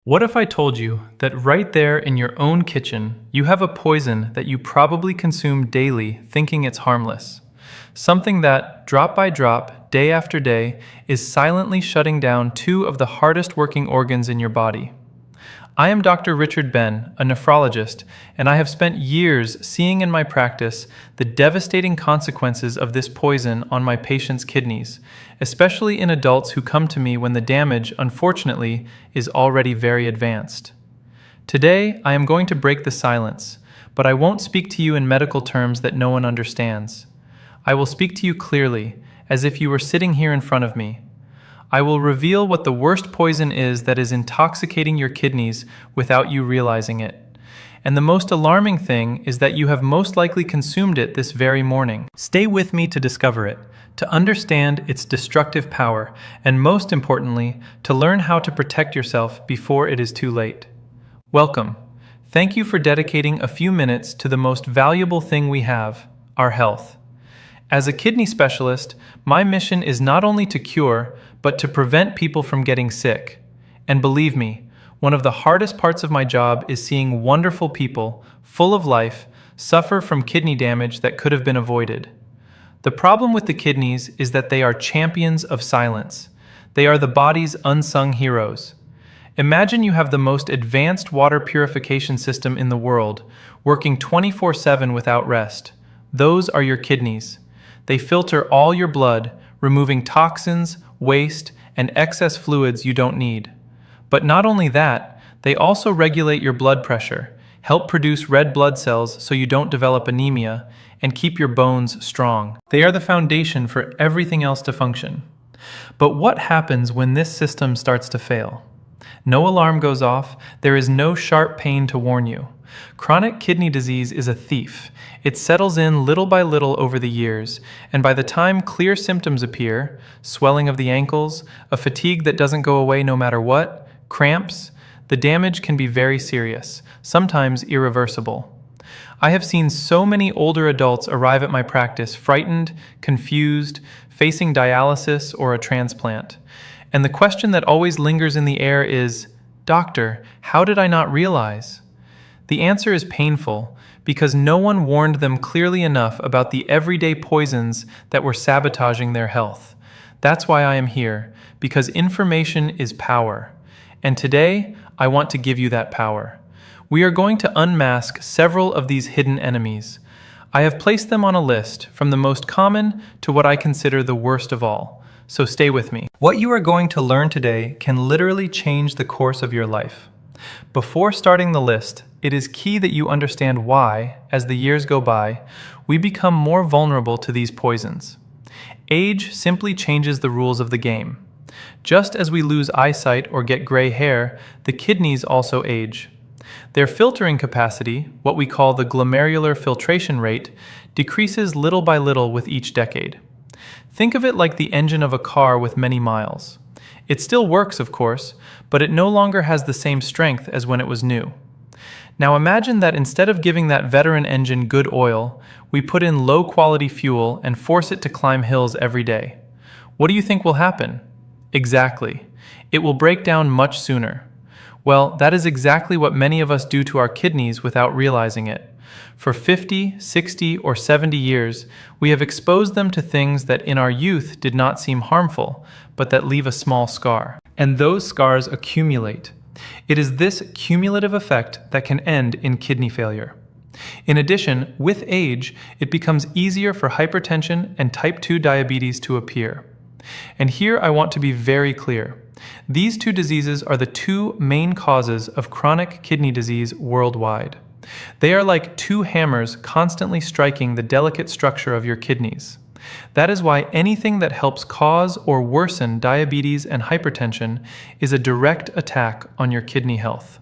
What if I told you that right there in your own kitchen, you have a poison that you probably consume daily thinking it's harmless? Something that, drop by drop, day after day, is silently shutting down two of the hardest working organs in your body. I am Dr. Richard Ben, a nephrologist, and I have spent years seeing in my practice the devastating consequences of this poison on my patients' kidneys, especially in adults who come to me when the damage, unfortunately, is already very advanced. Today, I am going to break the silence, but I won't speak to you in medical terms that no one understands. I will speak to you clearly, as if you were sitting here in front of me. I will reveal what the worst poison is that is intoxicating your kidneys without you realizing it. And the most alarming thing is that you have most likely consumed it this very morning. Stay with me to discover it, to understand its destructive power, and most importantly, to learn how to protect yourself before it is too late. Welcome. Thank you for dedicating a few minutes to the most valuable thing we have, our health. As a kidney specialist, my mission is not only to cure, but to prevent people from getting sick. And believe me, one of the hardest parts of my job is seeing wonderful people, full of life, suffer from kidney damage that could have been avoided. The problem with the kidneys is that they are champions of silence. They are the body's unsung heroes. Imagine you have the most advanced water purification system in the world, working 24/7 without rest. Those are your kidneys. They filter all your blood, removing toxins, waste, and excess fluids you don't need. But not only that, they also regulate your blood pressure, help produce red blood cells so you don't develop anemia, and keep your bones strong. They are the foundation for everything else to function. But what happens when this system starts to fail? No alarm goes off, there is no sharp pain to warn you. Chronic kidney disease is a thief. It settles in little by little over the years, and by the time clear symptoms appear, swelling of the ankles, a fatigue that doesn't go away no matter what, cramps, the damage can be very serious, sometimes irreversible. I have seen so many older adults arrive at my practice frightened, confused, facing dialysis or a transplant. And the question that always lingers in the air is, "Doctor, how did I not realize?" The answer is painful, because no one warned them clearly enough about the everyday poisons that were sabotaging their health. That's why I am here, because information is power. And today, I want to give you that power. We are going to unmask several of these hidden enemies. I have placed them on a list, from the most common to what I consider the worst of all. So stay with me. What you are going to learn today can literally change the course of your life. Before starting the list, it is key that you understand why, as the years go by, we become more vulnerable to these poisons. Age simply changes the rules of the game. Just as we lose eyesight or get gray hair, the kidneys also age. Their filtering capacity, what we call the glomerular filtration rate, decreases little by little with each decade. Think of it like the engine of a car with many miles. It still works, of course, but it no longer has the same strength as when it was new. Now imagine that instead of giving that veteran engine good oil, we put in low-quality fuel and force it to climb hills every day. What do you think will happen? Exactly. It will break down much sooner. Well, that is exactly what many of us do to our kidneys without realizing it. For 50, 60, or 70 years, we have exposed them to things that in our youth did not seem harmful, but that leave a small scar. And those scars accumulate. It is this cumulative effect that can end in kidney failure. In addition, with age, it becomes easier for hypertension and type 2 diabetes to appear. And here I want to be very clear. These two diseases are the two main causes of chronic kidney disease worldwide. They are like two hammers constantly striking the delicate structure of your kidneys. That is why anything that helps cause or worsen diabetes and hypertension is a direct attack on your kidney health.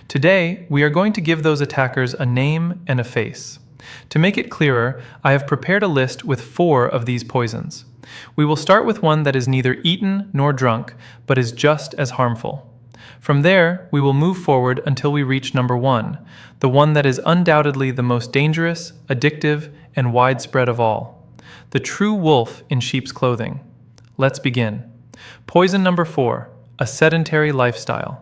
Today, we are going to give those attackers a name and a face. To make it clearer, I have prepared a list with 4 of these poisons. We will start with one that is neither eaten nor drunk, but is just as harmful. From there, we will move forward until we reach number 1, the one that is undoubtedly the most dangerous, addictive, and widespread of all. The true wolf in sheep's clothing. Let's begin. Poison number 4, a sedentary lifestyle.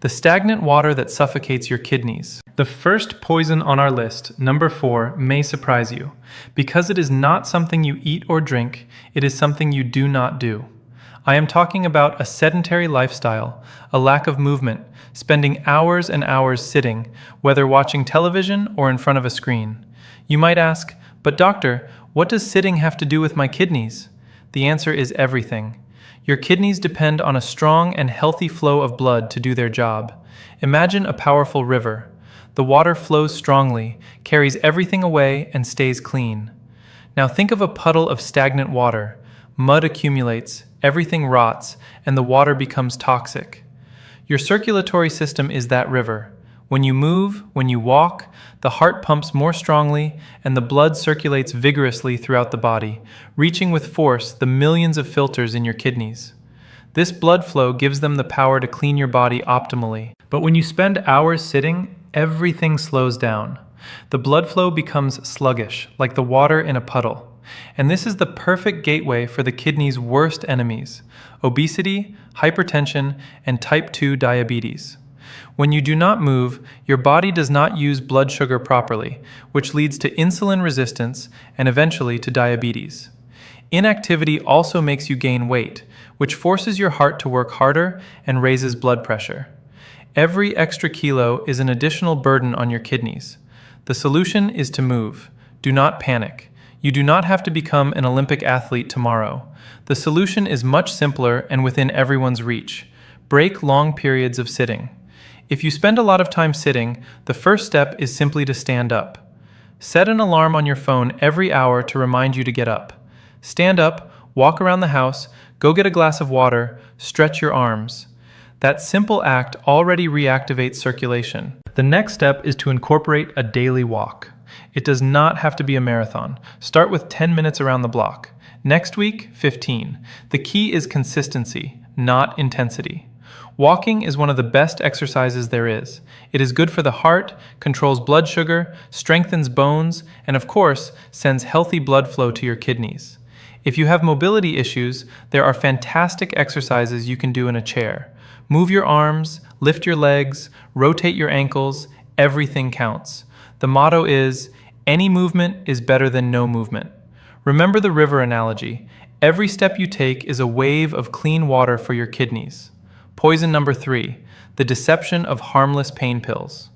the stagnant water that suffocates your kidneys. The first poison on our list, number 4, may surprise you. Because it is not something you eat or drink, it is something you do not do. I am talking about a sedentary lifestyle, a lack of movement, spending hours and hours sitting, whether watching television or in front of a screen. You might ask, but doctor, what does sitting have to do with my kidneys? The answer is everything. Your kidneys depend on a strong and healthy flow of blood to do their job. Imagine a powerful river. The water flows strongly, carries everything away, and stays clean. Now think of a puddle of stagnant water. Mud accumulates, everything rots, and the water becomes toxic. Your circulatory system is that river. When you move, when you walk, the heart pumps more strongly, and the blood circulates vigorously throughout the body, reaching with force the millions of filters in your kidneys. This blood flow gives them the power to clean your body optimally. But when you spend hours sitting, everything slows down. The blood flow becomes sluggish, like the water in a puddle. And this is the perfect gateway for the kidney's worst enemies: obesity, hypertension, and type 2 diabetes. When you do not move, your body does not use blood sugar properly, which leads to insulin resistance and eventually to diabetes. Inactivity also makes you gain weight, which forces your heart to work harder and raises blood pressure. Every extra kilo is an additional burden on your kidneys. The solution is to move. Do not panic. You do not have to become an Olympic athlete tomorrow. The solution is much simpler and within everyone's reach. Break long periods of sitting. If you spend a lot of time sitting, the first step is simply to stand up. Set an alarm on your phone every hour to remind you to get up. Stand up, walk around the house, go get a glass of water, stretch your arms. That simple act already reactivates circulation. The next step is to incorporate a daily walk. It does not have to be a marathon. Start with 10 minutes around the block. Next week, 15. The key is consistency, not intensity. Walking is one of the best exercises there is. It is good for the heart, controls blood sugar, strengthens bones, and of course, sends healthy blood flow to your kidneys. If you have mobility issues, there are fantastic exercises you can do in a chair. Move your arms, lift your legs, rotate your ankles, everything counts. The motto is, any movement is better than no movement. Remember the river analogy. Every step you take is a wave of clean water for your kidneys. Poison number 3, the deception of harmless pain pills.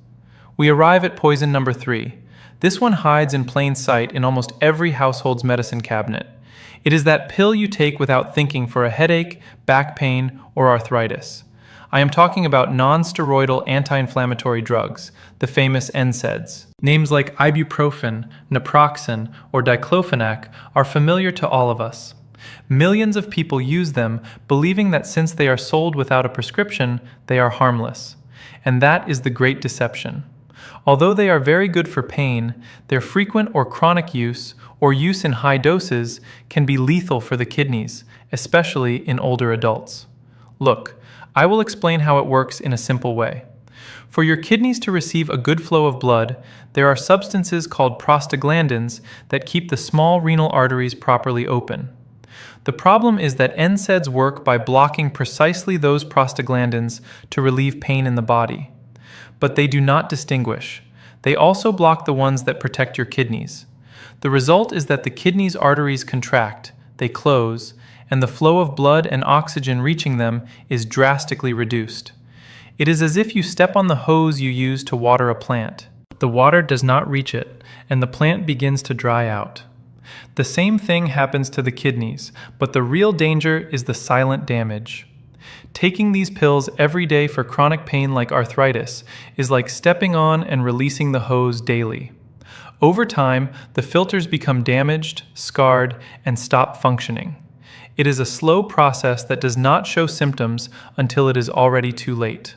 We arrive at poison number 3. This one hides in plain sight in almost every household's medicine cabinet. It is that pill you take without thinking for a headache, back pain, or arthritis. I am talking about non-steroidal anti-inflammatory drugs, the famous NSAIDs. Names like ibuprofen, naproxen, or diclofenac are familiar to all of us. Millions of people use them, believing that since they are sold without a prescription, they are harmless. And that is the great deception. Although they are very good for pain, their frequent or chronic use, or use in high doses, can be lethal for the kidneys, especially in older adults. Look, I will explain how it works in a simple way. For your kidneys to receive a good flow of blood, there are substances called prostaglandins that keep the small renal arteries properly open. The problem is that NSAIDs work by blocking precisely those prostaglandins to relieve pain in the body. But they do not distinguish. They also block the ones that protect your kidneys. The result is that the kidneys' arteries contract, they close, and the flow of blood and oxygen reaching them is drastically reduced. It is as if you step on the hose you use to water a plant. The water does not reach it, and the plant begins to dry out. The same thing happens to the kidneys, but the real danger is the silent damage. Taking these pills every day for chronic pain like arthritis is like stepping on and releasing the hose daily. Over time, the filters become damaged, scarred, and stop functioning. It is a slow process that does not show symptoms until it is already too late.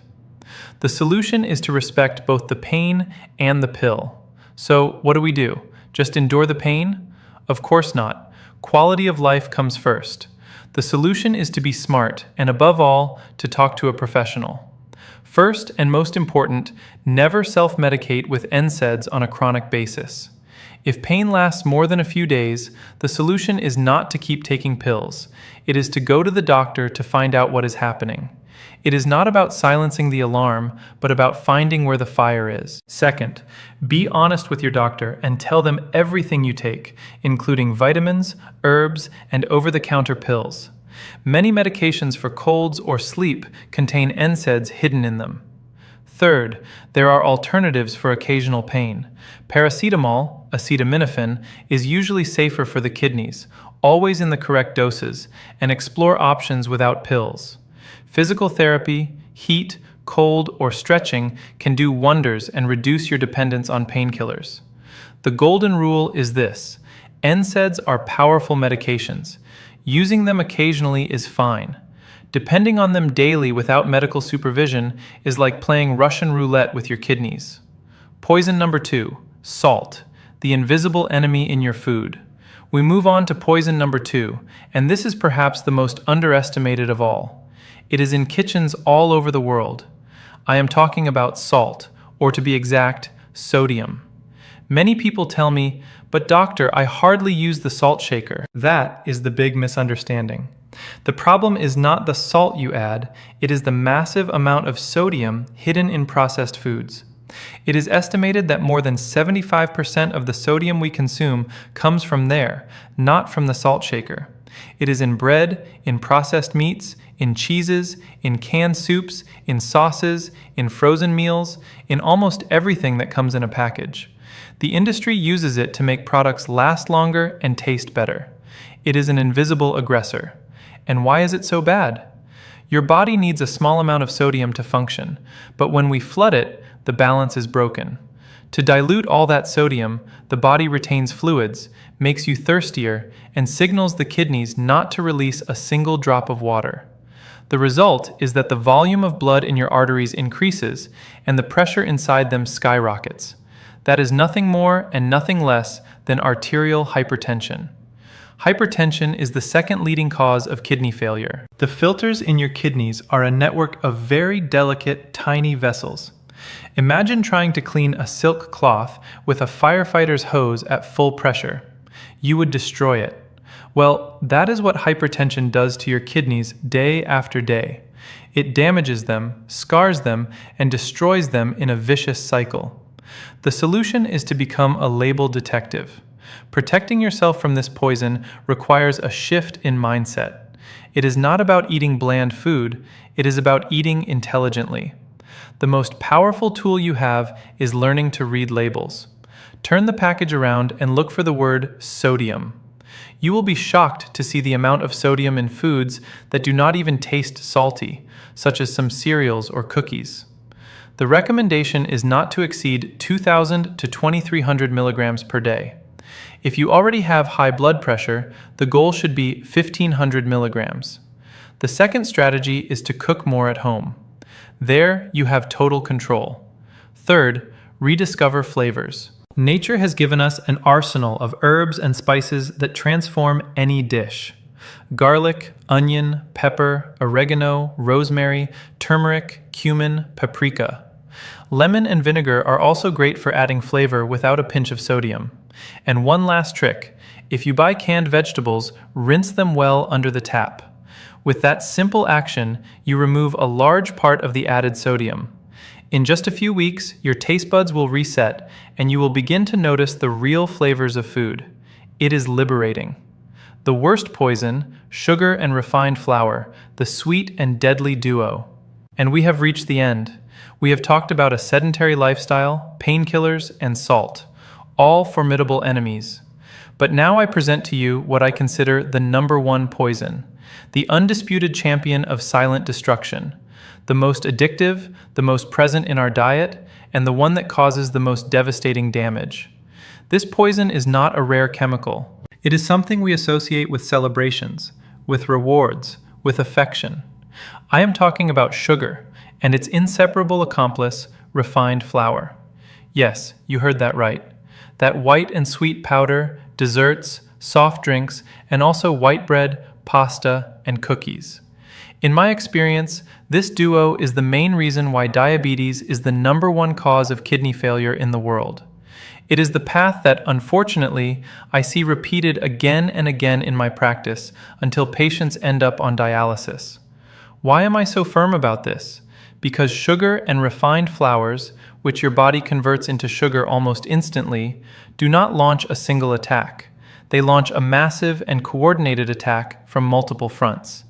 The solution is to respect both the pain and the pill. So, what do? Just endure the pain? Of course not. Quality of life comes first. The solution is to be smart, and above all, to talk to a professional. First, and most important, never self-medicate with NSAIDs on a chronic basis. If pain lasts more than a few days, the solution is not to keep taking pills. It is to go to the doctor to find out what is happening. It is not about silencing the alarm, but about finding where the fire is. Second, be honest with your doctor and tell them everything you take, including vitamins, herbs, and over-the-counter pills. Many medications for colds or sleep contain NSAIDs hidden in them. Third, there are alternatives for occasional pain. Paracetamol, acetaminophen, is usually safer for the kidneys, always in the correct doses, and explore options without pills. Physical therapy, heat, cold, or stretching can do wonders and reduce your dependence on painkillers. The golden rule is this: NSAIDs are powerful medications. Using them occasionally is fine. Depending on them daily without medical supervision is like playing Russian roulette with your kidneys. Poison number 2, salt, the invisible enemy in your food. We move on to poison number 2, and this is perhaps the most underestimated of all. It is in kitchens all over the world. I am talking about salt, or to be exact, sodium. Many people tell me, "But doctor, I hardly use the salt shaker." That is the big misunderstanding. The problem is not the salt you add, it is the massive amount of sodium hidden in processed foods. It is estimated that more than 75% of the sodium we consume comes from there, not from the salt shaker. It is in bread, in processed meats, in cheeses, in canned soups, in sauces, in frozen meals, in almost everything that comes in a package. The industry uses it to make products last longer and taste better. It is an invisible aggressor. And why is it so bad? Your body needs a small amount of sodium to function, but when we flood it, the balance is broken. To dilute all that sodium, the body retains fluids, makes you thirstier, and signals the kidneys not to release a single drop of water. The result is that the volume of blood in your arteries increases, and the pressure inside them skyrockets. That is nothing more and nothing less than arterial hypertension. Hypertension is the second leading cause of kidney failure. The filters in your kidneys are a network of very delicate, tiny vessels. Imagine trying to clean a silk cloth with a firefighter's hose at full pressure. You would destroy it. Well, that is what hypertension does to your kidneys day after day. It damages them, scars them, and destroys them in a vicious cycle. The solution is to become a label detective. Protecting yourself from this poison requires a shift in mindset. It is not about eating bland food, it is about eating intelligently. The most powerful tool you have is learning to read labels. Turn the package around and look for the word sodium. You will be shocked to see the amount of sodium in foods that do not even taste salty, such as some cereals or cookies. The recommendation is not to exceed 2,000 to 2,300 milligrams per day. If you already have high blood pressure, the goal should be 1,500 milligrams. The second strategy is to cook more at home. There, you have total control. Third, rediscover flavors. Nature has given us an arsenal of herbs and spices that transform any dish. Garlic, onion, pepper, oregano, rosemary, turmeric, cumin, paprika. Lemon and vinegar are also great for adding flavor without a pinch of sodium. And one last trick: if you buy canned vegetables, rinse them well under the tap. With that simple action, you remove a large part of the added sodium. In just a few weeks, your taste buds will reset, and you will begin to notice the real flavors of food. It is liberating. The worst poison, sugar and refined flour, the sweet and deadly duo. And we have reached the end. We have talked about a sedentary lifestyle, painkillers, and salt, all formidable enemies. But now I present to you what I consider the #1 poison, the undisputed champion of silent destruction, the most addictive, the most present in our diet, and the one that causes the most devastating damage. This poison is not a rare chemical. It is something we associate with celebrations, with rewards, with affection. I am talking about sugar and its inseparable accomplice, refined flour. Yes, you heard that right. That white and sweet powder, desserts, soft drinks, and also white bread, pasta, and cookies. In my experience, this duo is the main reason why diabetes is the #1 cause of kidney failure in the world. It is the path that, unfortunately, I see repeated again and again in my practice until patients end up on dialysis. Why am I so firm about this? Because sugar and refined flours, which your body converts into sugar almost instantly, do not launch a single attack. They launch a massive and coordinated attack from multiple fronts.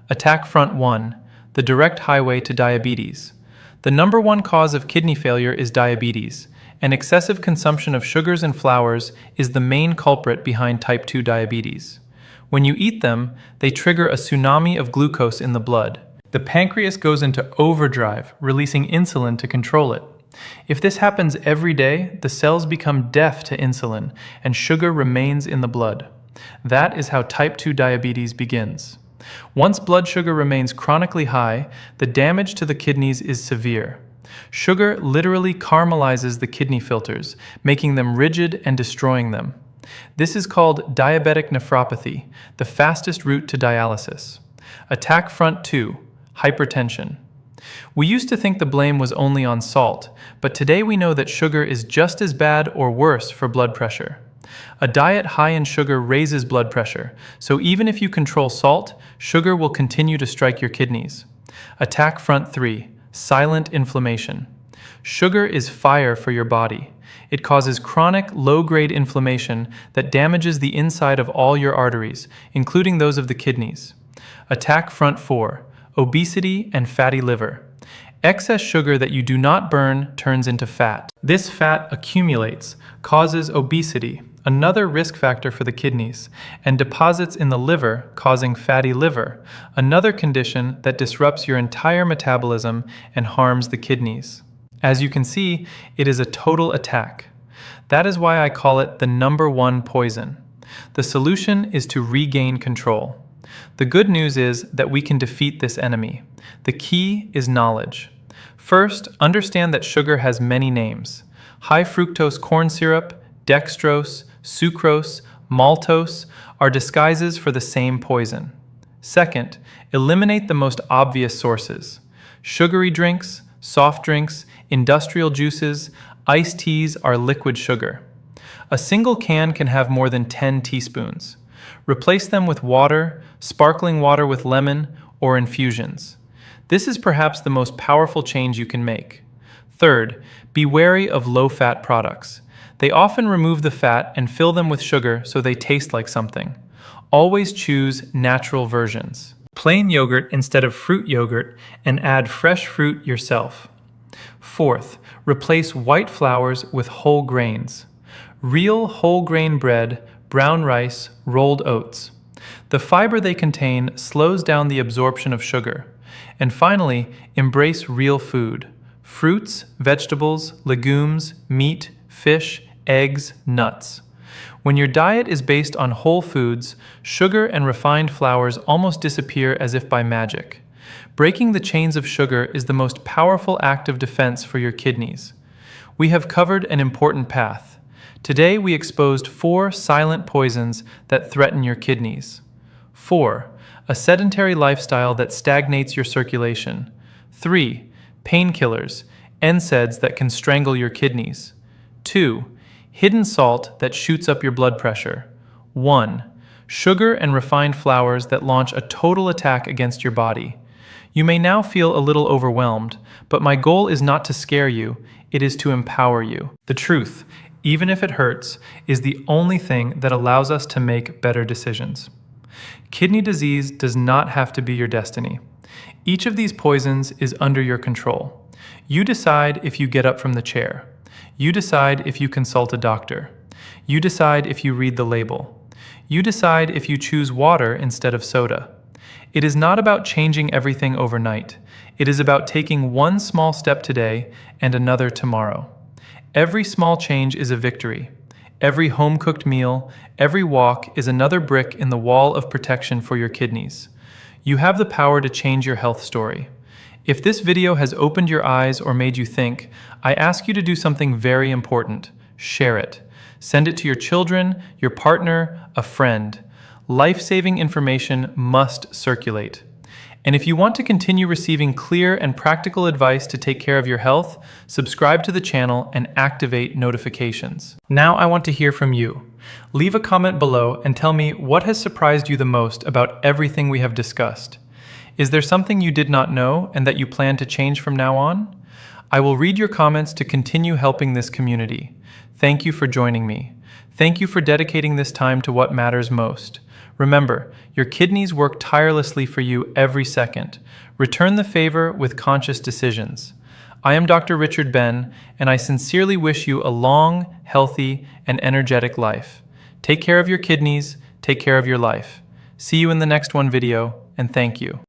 Attack Front 1, the direct highway to diabetes. The number one cause of kidney failure is diabetes, and excessive consumption of sugars and flours is the main culprit behind type 2 diabetes. When you eat them, they trigger a tsunami of glucose in the blood. The pancreas goes into overdrive, releasing insulin to control it. If this happens every day, the cells become deaf to insulin, and sugar remains in the blood. That is how type 2 diabetes begins. Once blood sugar remains chronically high, the damage to the kidneys is severe. Sugar literally caramelizes the kidney filters, making them rigid and destroying them. This is called diabetic nephropathy, the fastest route to dialysis. Attack Front 2, hypertension. We used to think the blame was only on salt, but today we know that sugar is just as bad or worse for blood pressure. A diet high in sugar raises blood pressure, so even if you control salt, sugar will continue to strike your kidneys. Attack Front 3, silent inflammation. Sugar is fire for your body. It causes chronic, low-grade inflammation that damages the inside of all your arteries, including those of the kidneys. Attack Front 4, obesity and fatty liver. Excess sugar that you do not burn turns into fat. This fat accumulates, causes obesity, another risk factor for the kidneys, and deposits in the liver, causing fatty liver, another condition that disrupts your entire metabolism and harms the kidneys. As you can see, it is a total attack. That is why I call it the number one poison. The solution is to regain control. The good news is that we can defeat this enemy. The key is knowledge. First, understand that sugar has many names. High fructose corn syrup, dextrose, sucrose, maltose are disguises for the same poison. Second, eliminate the most obvious sources. Sugary drinks, soft drinks, industrial juices, iced teas are liquid sugar. A single can can have more than 10 teaspoons. Replace them with water, sparkling water with lemon, or infusions. This is perhaps the most powerful change you can make. Third, be wary of low-fat products. They often remove the fat and fill them with sugar so they taste like something. Always choose natural versions. Plain yogurt instead of fruit yogurt, and add fresh fruit yourself. Fourth, replace white flours with whole grains. Real whole grain bread, brown rice, rolled oats. The fiber they contain slows down the absorption of sugar. And finally, embrace real food. Fruits, vegetables, legumes, meat, fish, eggs, nuts. When your diet is based on whole foods, sugar and refined flours almost disappear as if by magic. Breaking the chains of sugar is the most powerful act of defense for your kidneys. We have covered an important path. Today we exposed 4 silent poisons that threaten your kidneys. 4. A sedentary lifestyle that stagnates your circulation. 3. Painkillers, NSAIDs that can strangle your kidneys. 2. Hidden salt that shoots up your blood pressure. 1. Sugar and refined flours that launch a total attack against your body. You may now feel a little overwhelmed, but my goal is not to scare you, it is to empower you. The truth, even if it hurts, is the only thing that allows us to make better decisions. Kidney disease does not have to be your destiny. Each of these poisons is under your control. You decide if you get up from the chair. You decide if you consult a doctor. You decide if you read the label. You decide if you choose water instead of soda. It is not about changing everything overnight. It is about taking one small step today and another tomorrow. Every small change is a victory. Every home-cooked meal, every walk is another brick in the wall of protection for your kidneys. You have the power to change your health story. If this video has opened your eyes or made you think, I ask you to do something very important. Share it. Send it to your children, your partner, a friend. Life-saving information must circulate. And if you want to continue receiving clear and practical advice to take care of your health, subscribe to the channel and activate notifications. Now I want to hear from you. Leave a comment below and tell me what has surprised you the most about everything we have discussed. Is there something you did not know and that you plan to change from now on? I will read your comments to continue helping this community. Thank you for joining me. Thank you for dedicating this time to what matters most. Remember, your kidneys work tirelessly for you every second. Return the favor with conscious decisions. I am Dr. Richard Ben, and I sincerely wish you a long, healthy, and energetic life. Take care of your kidneys, take care of your life. See you in the next video, and thank you.